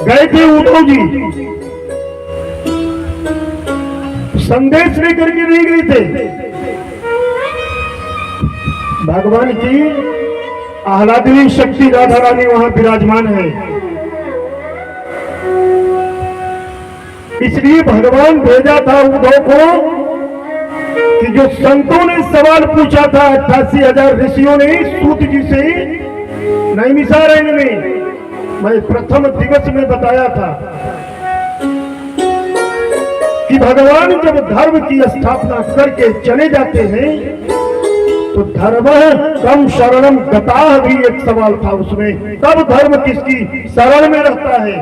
गए थे उद्धव जी, संदेश लेकर के नहीं गए थे। भगवान की आह्लादनी शक्ति राधा रानी वहां विराजमान है, इसलिए भगवान भेजा था उद्धव को कि जो संतों ने सवाल पूछा था 88,000 ऋषियों ने सूत जी से, नैमिषारण्य में मैं प्रथम दिवस में बताया था कि भगवान जब धर्म की स्थापना करके चले जाते हैं तो धर्म कम शरणम गता भी एक सवाल था उसमें। तब धर्म किसकी शरण में रहता है?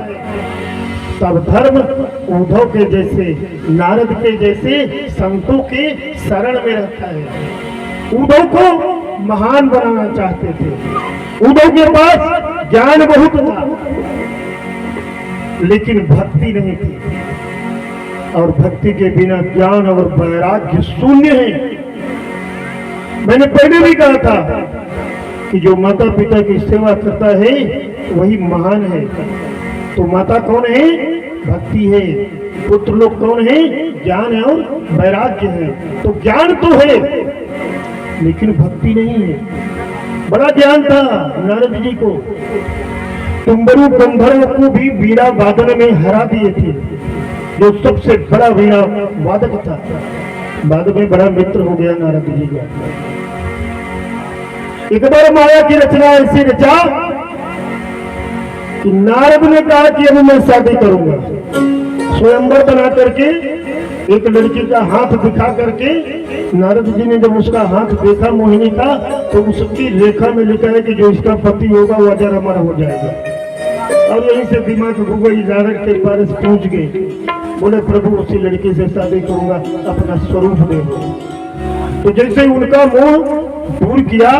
तब धर्म उद्धव के जैसे, नारद के जैसे संतों के शरण में रहता है। उद्धव को महान बनाना चाहते थे, उद्धव के पास ज्ञान बहुत था लेकिन भक्ति नहीं थी, और भक्ति के बिना ज्ञान और वैराग्य शून्य है। मैंने पहले भी कहा था कि जो माता पिता की सेवा करता है वही महान है। तो माता कौन है? भक्ति है। पुत्र लोग कौन है? ज्ञान है और वैराग्य है। तो ज्ञान तो है लेकिन भक्ति नहीं है। बड़ा ज्ञान था नारद जी को, तुम्बरु गंधर्व को भी वीणा वादन में हरा दिए थे, जो सबसे बड़ा वीणा वादक था। बाद में बड़ा मित्र हो गया नारद जी का। एक बार माया की रचना ऐसी रचा कि नारद ने कहा कि अब मैं शादी करूंगा। स्वयंवर बना करके एक लड़की का हाथ दिखा करके, नारद जी ने जब उसका हाथ देखा मोहिनी का, तो उसकी रेखा में लिखा है कि जो इसका पति होगा वो अजर अमर हो जाएगा। और यहीं से दिमाग गई, नारद के पास पहुंच गए, बोले प्रभु उसी लड़की से शादी करूंगा, अपना स्वरूप दे दो। तो जैसे उनका मोह दूर किया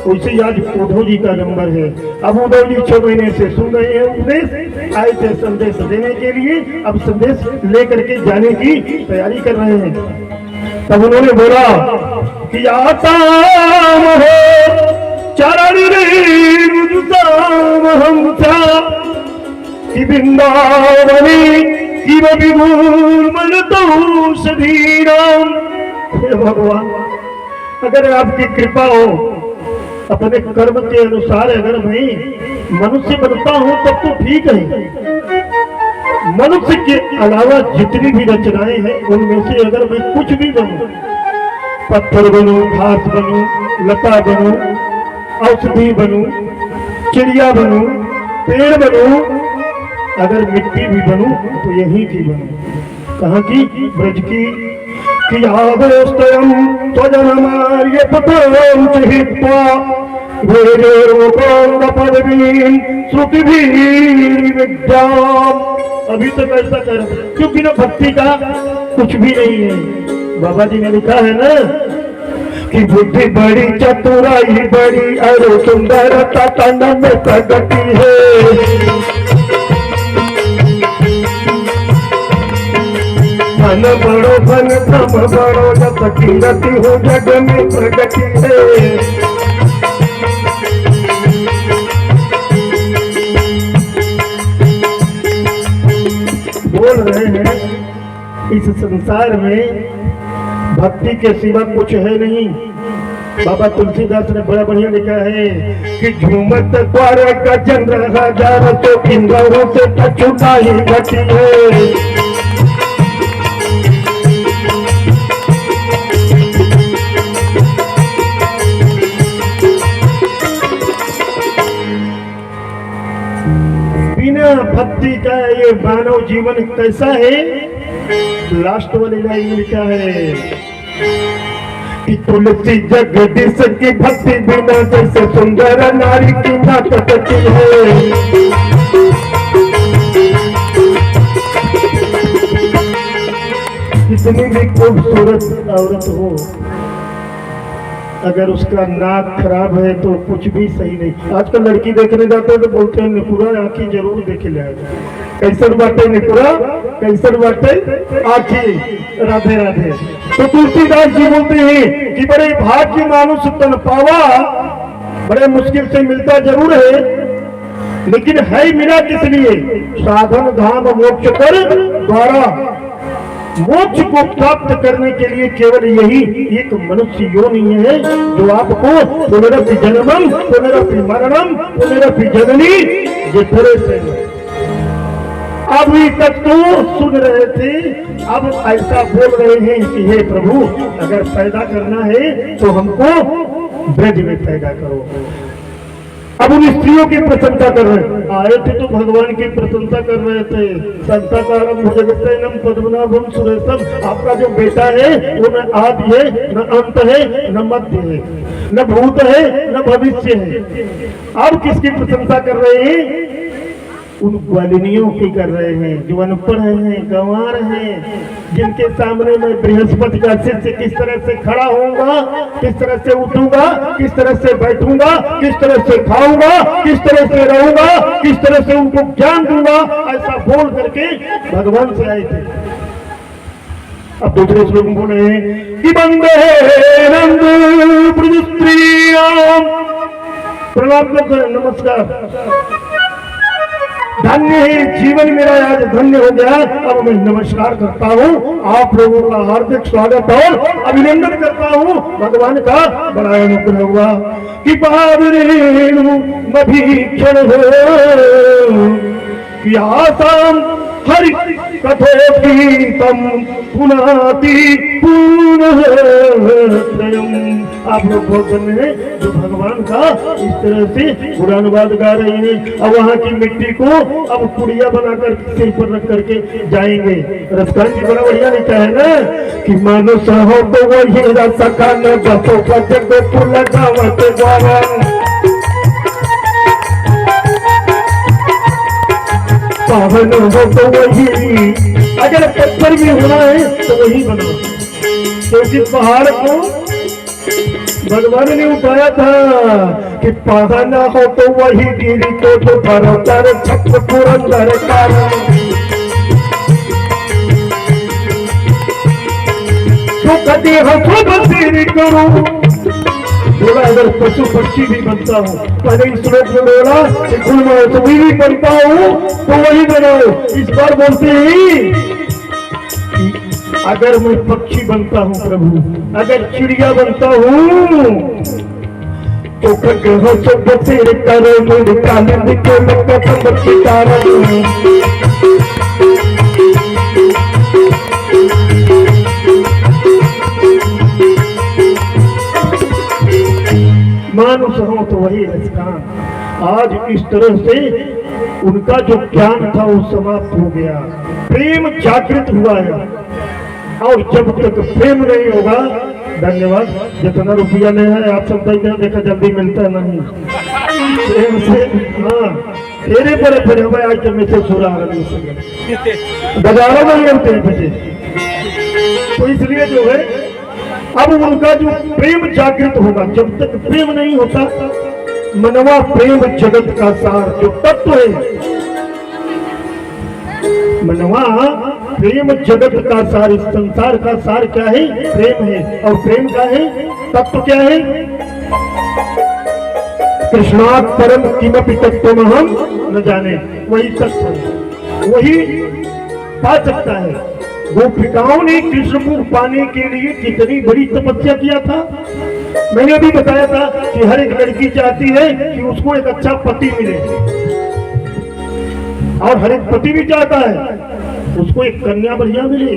वैसे आज उद्धव जी का नंबर है। अब उद्धव जी 6 महीने से सुन रहे हैं उपदेश, आए थे संदेश देने के लिए, अब संदेश लेकर के जाने की तैयारी कर रहे हैं। तब उन्होंने बोला कि आता चरण हम कि वृंदावनी विभूल मन तो सधीराम। हे भगवान, अगर आपकी कृपा हो, अपने कर्म के अनुसार अगर मैं मनुष्य बनता हूं तब तो ठीक है। मनुष्य के अलावा जितनी भी रचनाएं हैं उनमें से अगर मैं कुछ भी बनूं, पत्थर बनूं, घास बनूं, लता बनूं, औषधि बनूं, चिड़िया बनूं, पेड़ बनूं, अगर मिट्टी भी बनूं तो यहीं की बनूं। कहाँ की? ब्रज की। अभी तक ऐसा कर, क्योंकि ना भक्ति का कुछ भी नहीं है। बाबा जी ने लिखा है ना कि बुद्धि बड़ी, चतुराई बड़ी, अरे सुंदरता तन में प्रगति है। मन बड़ो धन धम बड़ो, जब कीरति हो जग में प्रगति है। बोल रहे हैं इस संसार में भक्ति के सिवा कुछ है नहीं। बाबा तुलसीदास ने बड़ा बढ़िया लिखा है कि झूमत द्वार गजन हजार, तो किंगरों से कछुता ही गति है। भक्ति का ये मानव जीवन कैसा है? लास्ट वाली लाइन लिखा है कि तुलसी जगदीश की भक्ति बिना जैसे सुंदर नारी की ना कटती है। कितनी भी खूबसूरत औरत हो, अगर उसका नाक खराब है तो कुछ भी सही नहीं। आजकल लड़की देखने जाते हैं तो बोलते हैं निपुरा आँखी जरूर देखे लाएगा। कैसर बाटे निपुरा, कैसर बाटे आँखी, राधे राधे। तो तुलसीदास जी बोलते हैं कि बड़े भाग्य मानुष तन पावा, बड़े मुश्किल से मिलता जरूर है, लेकिन है मिला किस लिए? साधन धाम मोक्ष कर द्वारा। मोक्ष को प्राप्त करने के लिए केवल यही एक मनुष्य योनि है जो आपको पुनरपि जन्मम पुनरपि मरणम पुनरपि जननी ये तरह से अभी तक तो सुन रहे थे, अब ऐसा बोल रहे हैं कि हे प्रभु अगर पैदा करना है तो हमको ब्रज में पैदा करो। अब उन स्त्रियों की प्रशंसा कर रहे हैं। आए थे तो भगवान की प्रशंसा कर रहे थे, संताकारम जगतैनम पद्मनाभम सुरेशम। आपका जो बेटा है वो न आदि है, न अंत है, न मध्य है, न भूत है, न भविष्य है। अब किसकी प्रशंसा कर रहे हैं? उन ग्वालिनियों की कर रहे हैं जो अनपढ़ हैं, गंवार हैं, जिनके सामने मैं बृहस्पति का शिष्य किस तरह से खड़ा होऊंगा, किस तरह से उठूंगा, किस तरह से बैठूंगा, किस तरह से खाऊंगा, किस तरह से रहूंगा, किस तरह से उनको ज्ञान दूंगा, ऐसा बोल करके भगवान से आए थे। अब दूसरे श्लोक में बोले कि बंदे नंद ब्रज स्त्रियां। प्रणाम करते, नमस्कार। धन्य है जीवन मेरा आज धन्य हो गया। अब मैं नमस्कार करता हूँ, आप लोगों का हार्दिक स्वागत और अभिनंदन करता हूँ। भगवान का बड़ा अनुग्रह हुआ कि बाबरेणु मभीक्षण हो कि आसाम हरि कथोपीतम पुनाति पुनः। आप लोग बहुत धन्य हैं जो भगवान का इस तरह से गुणानुवाद गा रहे हैं। अब वहाँ की मिट्टी को अब पुड़िया बनाकर सिर पर रख करके जाएंगे। रसकान जी बड़ा बढ़िया लिखा है ना कि मानुष हो तो वही रसकान बसो को लगावत द्वारा। पावन हो तो वही, अगर पत्थर भी होना है तो वही बनाओ, क्योंकि पहाड़ को भगवान ने उठाया था कि पावन हो तो वही गिरी को तो भरोदर छत्र पुरंदर कारण। तो कभी हंसो बसेरी करो। बोला अगर पशु पक्षी भी बनता हूँ, पहले इस श्लोक में बोला कि तो भी बनता हूँ तो वही बनाओ। इस बार बोलते हैं अगर मैं पक्षी बनता हूँ प्रभु, अगर चिड़िया बनता हूँ तो कहो सब तेरे करो मेरे काले दिखे मानुष हो तो वही रसकान। आज इस तरह से उनका जो ज्ञान था वो समाप्त हो गया, प्रेम जागृत हुआ है। और जब तक प्रेम नहीं होगा, धन्यवाद, जितना रुपया नहीं है आप सब देखा जल्दी मिलता नहीं प्रेम से। हाँ तेरे बड़े फिर हमें आज जब मैसेज हो रहा है बाजारों में मिलते हैं बचे। तो इसलिए जो है अब उनका जो प्रेम जागृत होगा। जब तक प्रेम नहीं होता, मनवा प्रेम जगत का सार जो तत्व है, मनवा प्रेम जगत का सार, इस संसार का सार क्या है? प्रेम है। और प्रेम क्या है? तत्व क्या है? कृष्णात् परम किमपि तत्त्वमहं न जाने। वही तत्व है, वही पा सकता है। गोपिकाओं ने कृष्ण को पाने के लिए कितनी बड़ी तपस्या किया था। मैंने अभी बताया था कि हर एक लड़की चाहती है कि उसको एक अच्छा पति मिले, और हर एक पति भी चाहता है उसको एक कन्या बढ़िया मिले।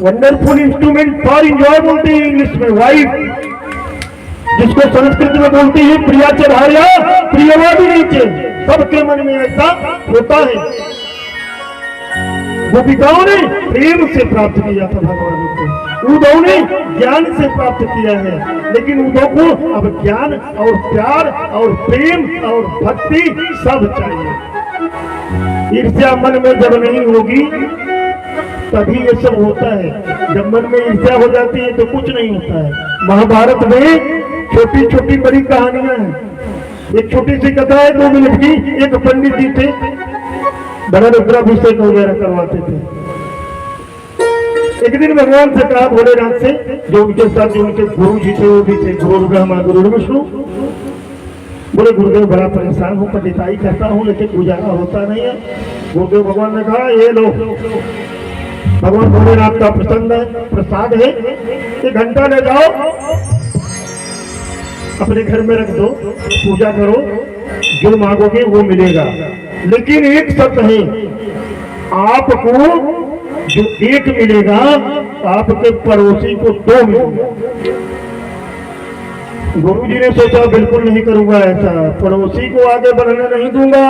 वंडरफुल इंस्ट्रूमेंट फॉर इंजॉय बोलते हैं इंग्लिश में वाइफ, जिसको संस्कृत में बोलते हैं प्रिया च भार्या प्रियवादी नीचे। सबके मन में ऐसा होता है। गोपिकाओं ने प्रेम से प्राप्त किया था भगवान को, उद्धव ने ज्ञान से प्राप्त किया है। लेकिन उद्धव को अब ज्ञान और प्यार और प्रेम और भक्ति सब चाहिए। ईर्ष्या मन में जब नहीं होगी तभी ये सब होता है। जब मन में ईर्ष्या हो जाती है तो कुछ नहीं होता है। महाभारत में छोटी छोटी बड़ी कहानियां हैं। एक छोटी सी कथा है 2 मिनट की। एक पंडित जी थे, बड़ा रुद्राभिषेक वगैरह करवाते थे। एक दिन भगवान से कहा, भोलेनाथ से, जो उनके साथ जो उनके गुरु जी थे वो भी थे, गुरु ब्रह्मा गुरु विष्णु, बोले गुरुदेव बड़ा परेशान हूँ, पंडिताई करता हूँ लेकिन गुजारा होता नहीं है। गुरुदेव भगवान ने कहा ये लो, भगवान भोलेनाथ का प्रसाद है, ये घंटा ले जाओ अपने घर में रख दो, पूजा करो, जो मांगोगे वो मिलेगा। लेकिन एक शर्त है, आपको जो एक मिलेगा आपके पड़ोसी को 2 मिलेगा। गुरु जी ने सोचा बिल्कुल नहीं करूंगा ऐसा, पड़ोसी को आगे बढ़ने नहीं दूंगा।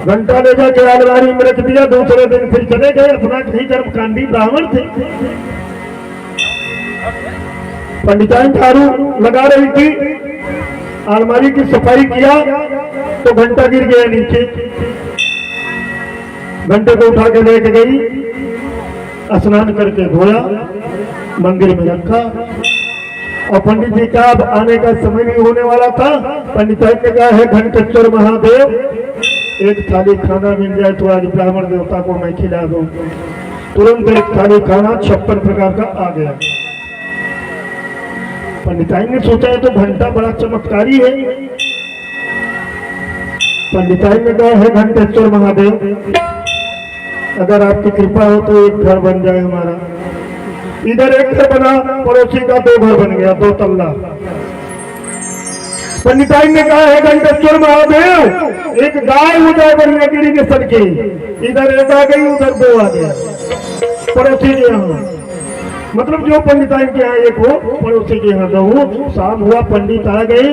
घंटा ले जाके अलमारी में रख दिया, दूसरे दिन फिर चले गए, अपना कहीं कर्मकांडी ब्राह्मण थे। पंडिताइन झाड़ू लगा रही थी, अलमारी की सफाई किया तो घंटा गिर गया नीचे। घंटे को उठा के लेके गई, स्नान करके धोया, मंदिर में रखा। और पंडित जी का अब आने का समय भी होने वाला था। पंडिताइन ने कहा है घंटेश्वर महादेव, एक थाली खाना मिल जाए तो आज ब्राह्मण देवता को मैं खिला दूं। तुरंत एक थाली खाना 56 प्रकार का आ गया। पंडिताइन ने सोचा है तो घंटा बड़ा चमत्कारी है। पंडिताइन ने कहा है घंटेश्वर महादेव, अगर आपकी कृपा हो तो एक घर बन जाए हमारा। इधर एक घर बना, पड़ोसी का 2 घर बन गया, 2 तल्ला। पंडिताइन ने कहा है घंटेश्वर महादेव, एक गाय हो जाए बढ़िया गिरी के सड़के, इधर एक आ गई उधर 2 आ गया पड़ोसी के यहाँ। मतलब जो पंडिताइन के यहाँ एक हो, पड़ोसी के यहाँ 2। शाम हुआ, पंडित आ गए,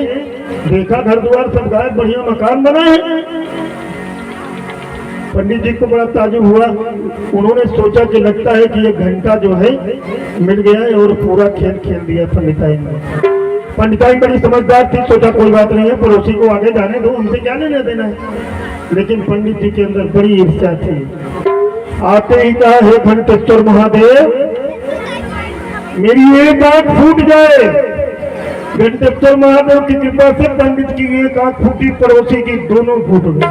देखा घर द्वार सब गायब, बढ़िया मकान बना है। पंडित जी को बड़ा ताजुब हुआ। उन्होंने सोचा कि लगता है कि ये घंटा जो है मिल गया है, और पूरा खेल खेल दिया पंडिताइन ने। पंडिताइन बड़ी समझदार थी, सोचा कोई बात नहीं है, पड़ोसी को आगे जाने दो, उनसे क्या लेना देना है। लेकिन पंडित जी के अंदर बड़ी ईर्ष्या थी। आते ही कहा है घंटेश्वर महादेव, मेरी एक आंख फूट जाए। घंटेश्वर महादेव की कृपा से पंडित की एक आंख फूटी, पड़ोसी की दोनों फूट गई।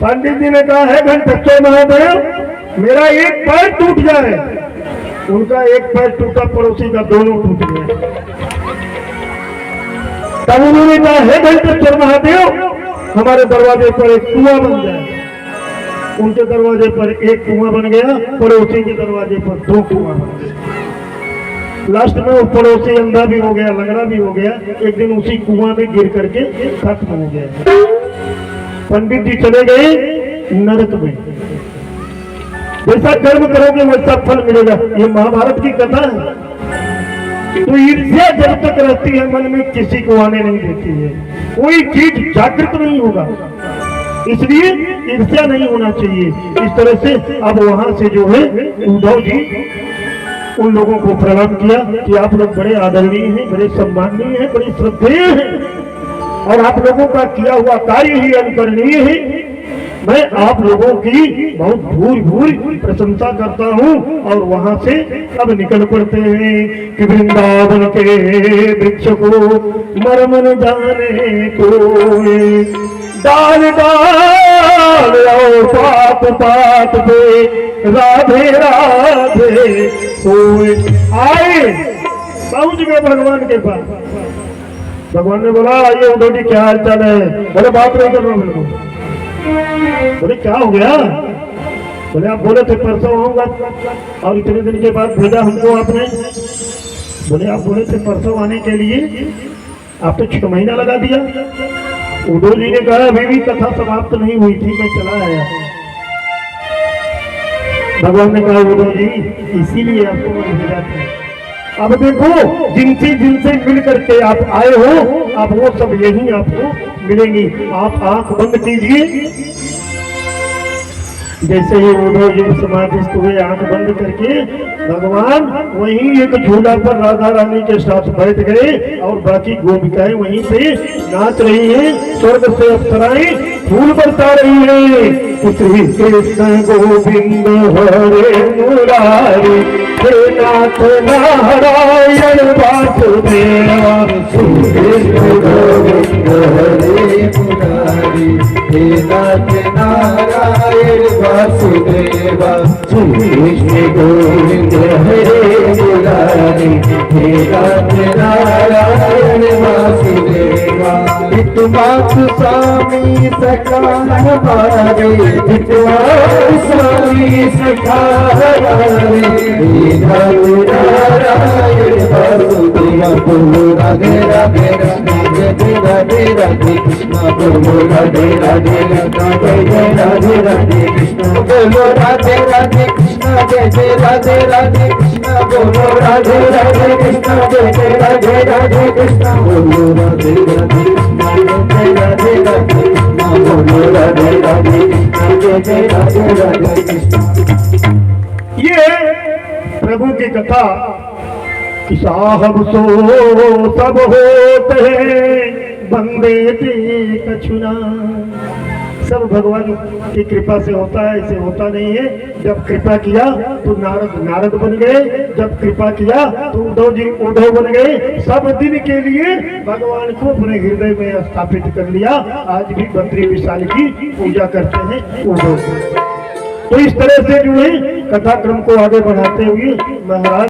पंडित जी ने कहा है घंटेश्वर महादेव, मेरा एक पैर टूट जाए। उनका एक पैर टूटा, पड़ोसी का दोनों टूट गए। तब उन्होंने कहा है घंटेश्वर महादेव, हमारे दरवाजे पर एक कुआं बन जाए। उनके दरवाजे पर एक कुआं बन गया, पड़ोसी के दरवाजे पर 2 कुआं बन गए। लास्ट में वो पड़ोसी अंधा भी हो गया, लंगड़ा भी हो गया, एक दिन उसी कुआं में गिर करके खत्म हो गया। पंडित जी चले गए नरक में। जैसा कर्म करोगे वैसा फल मिलेगा, ये महाभारत की कथा है। तो ईर्ष्या जब तक रहती है मन में, किसी को आने नहीं देती है, कोई चीज जागृत नहीं होगा। इसलिए ईर्ष्या नहीं होना चाहिए। इस तरह से अब वहां से जो है उद्धव जी उन लोगों को प्रणाम किया कि आप लोग बड़े आदरणीय हैं, बड़े सम्माननीय हैं, बड़े श्रद्धेय हैं, और आप लोगों का किया हुआ कार्य ही अनुकरणीय है। मैं आप लोगों की बहुत भूरी प्रशंसा करता हूँ। और वहां से अब निकल पड़ते हैं कि वृंदावन के वृक्ष को मर्म न जाने कोई, डाल डाल और पात पात पे राधे राधे कोई। आए, पहुंच गए भगवान के पास। भगवान ने बोला आइए उद्धव जी, क्या हाल चाल है? बोले बात नहीं कर रहा हूं। बिल्कुल। बोले क्या हो गया? बोले आप बोले थे परसों आऊंगा, और इतने दिन के बाद भेजा हमको आपने। बोले आप बोले थे परसों आने के लिए, आप तो 6 महीना लगा दिया। उद्धव जी ने कहा अभी भी कथा समाप्त नहीं हुई थी, मैं चला आया। भगवान ने कहा उद्धव जी इसीलिए आपको मैं भेजा था। अब देखो जिनसे मिल करके आप आए हो, अब वो सब यही आपको मिलेंगी। आप आंख बंद कीजिए। जैसे ही उद्धव जी समाधिस्थ हुए आंख बंद करके, भगवान वहीं एक झूला पर राधा रानी के साथ बैठ गए, और बाकी गोपिकाएं वहीं पे नाच रही हैं। स्वर्ग से अप्सराएं फूल बरसा रही है। श्री कृष्ण गोविंद हरे मुरारी, हे नाथ नारायण वासुदेवा। श्री कृष्ण गोविंद हरे मुरारी, हे नाथ नारायण वासुदेवा। श्री कृष्ण गोविंद हरे मुरारी। मुरारी हे राधे नारायण वासुदेवा हितवास स्वामी सखा हमारे हितवास स्वामी सखा हमारे हे राधे नारायण वासुदेवा बोलो राधे राधे राधे राधे राधे कृष्णा बोलो राधे राधे राधे जय राधे राधे कृष्णा बोलो राधे राधे कृष्णा जय जय राधे राधे कृष्णा बोलो राधे राधे कृष्णा जय जय राधे राधे कृष्णा बोलो राधे राधे कृष्णा जय राधे राधे कृष्णा बोलो राधे राधे कृष्णा जय जय राधे राधे कृष्णा। ये प्रभु की कथा कि साहब सो सब होते बंदे ते कछुना। सब भगवान की कृपा से होता है, ऐसे होता नहीं है। जब कृपा किया तो नारद बन गए, जब कृपा किया तो उद्धव जी उद्धव बन गए। सब दिन के लिए भगवान को अपने हृदय में स्थापित कर लिया। आज भी बद्री विशाल की पूजा करते हैं उद्धव। तो इस तरह से जो है कथा क्रम को आगे बढ़ाते हुए महाराज